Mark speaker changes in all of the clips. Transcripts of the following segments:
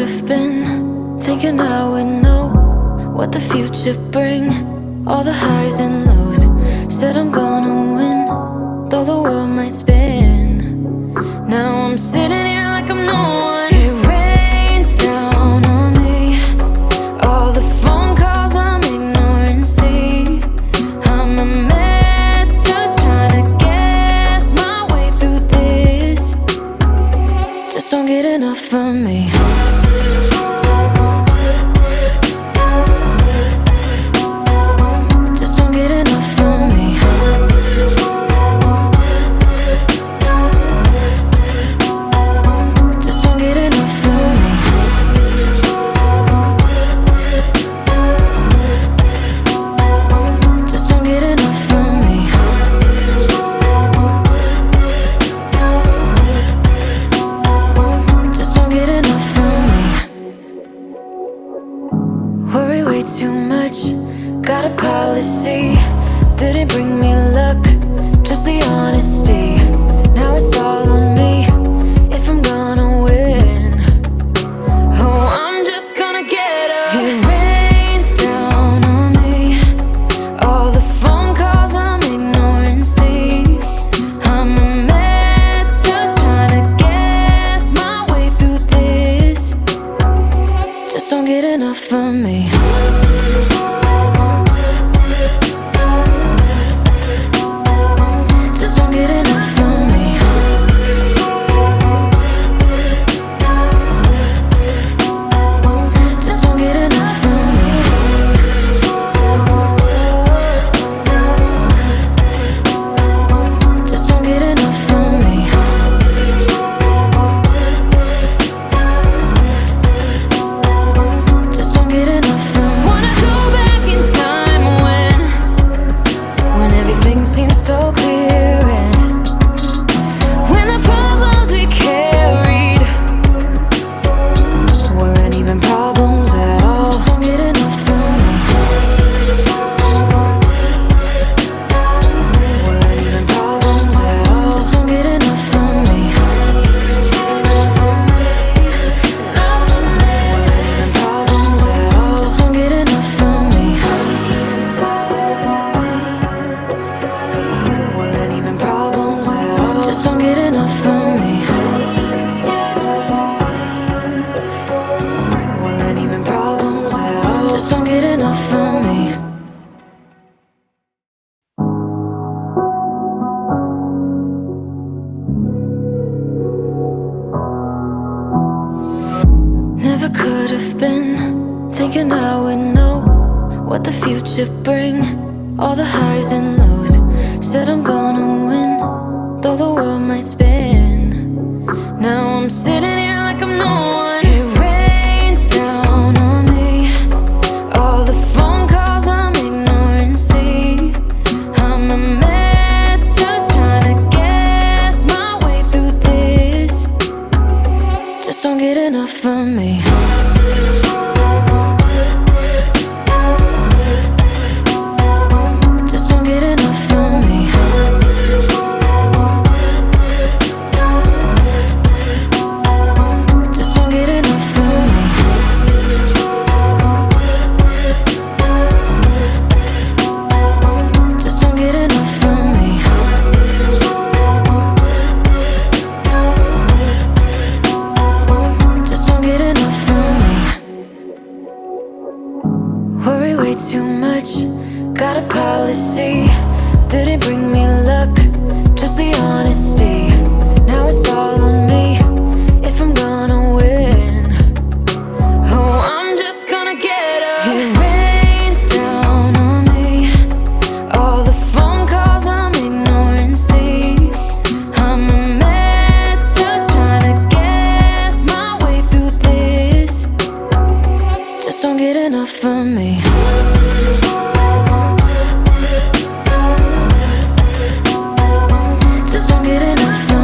Speaker 1: have been thinking I would know what the future bring, all the highs and lows. Said I'm gonna win, though the world might spin. Now I'm sitting here like I'm no one. It rains down on me, all the phone calls I'm ignoring. See, I'm a mess, just trying to guess my way through this. Just don't get enough of me. Just don't get enough of me. Just don't get enough of me. Just don't get enough of me. Just don't get enough of me. Worry way too much, got a policy. Didn't bring me luck, just the honesty. Now it's all on me, if I'm gonna win. Oh, I'm just gonna get up. It rains down on me, all the phone calls I'm ignoring. See, I'm a mess, just trying to guess my way through this. Just don't get enough of me. Just don't get enough of me. Just don't get enough of me. Just don't get enough of me. Just don't get enough of me. Wanna go back in time when everything seems so clear, and when the problems we carried weren't even problems at all. Just don't get enough of me. Weren't even problems at all. Just don't get enough of me. Weren't even problems at all. Just don't get enough of me. Weren't even problems at all. Just don't get enough of me. Weren't even problems at all. Just don't get enough of me. Never could have been thinking I would know what the future bring, all the highs and lows. Said I'm gonna win, though the world might spin. Now I'm sitting here like I'm no one. It rains down on me, all the phone calls I'm ignoring. See, I'm a mess, just trying to guess my way through this. Just don't get enough of me. Just don't get enough of me. Just don't get enough of me. Just don't get enough of me. Just don't get enough of me. Worry way too much, got a policy. Didn't bring me luck, just the honesty. Now it's all on me, if I'm gonna win. Oh, I'm just gonna get up. It rains down on me, all the phone calls I'm ignoring. See, I'm a mess, just trying to guess my way through this. Just don't get enough of me. Just don't get enough of me.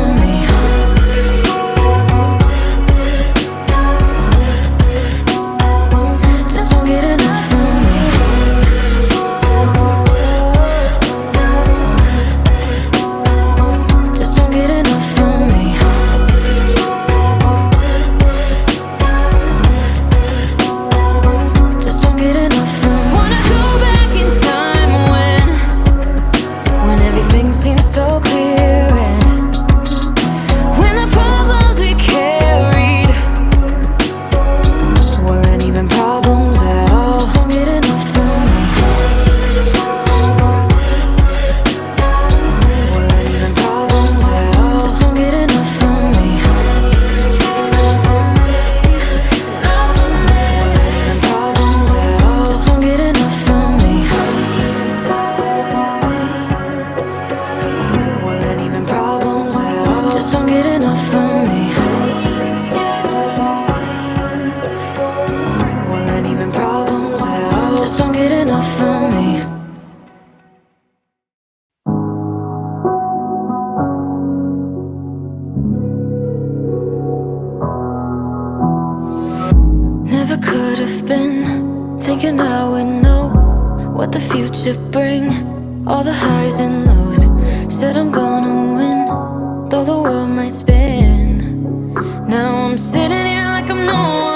Speaker 1: what the future bring, all the highs and lows. Said I'm gonna win, though the world might spin. Now I'm sitting here like I'm no one.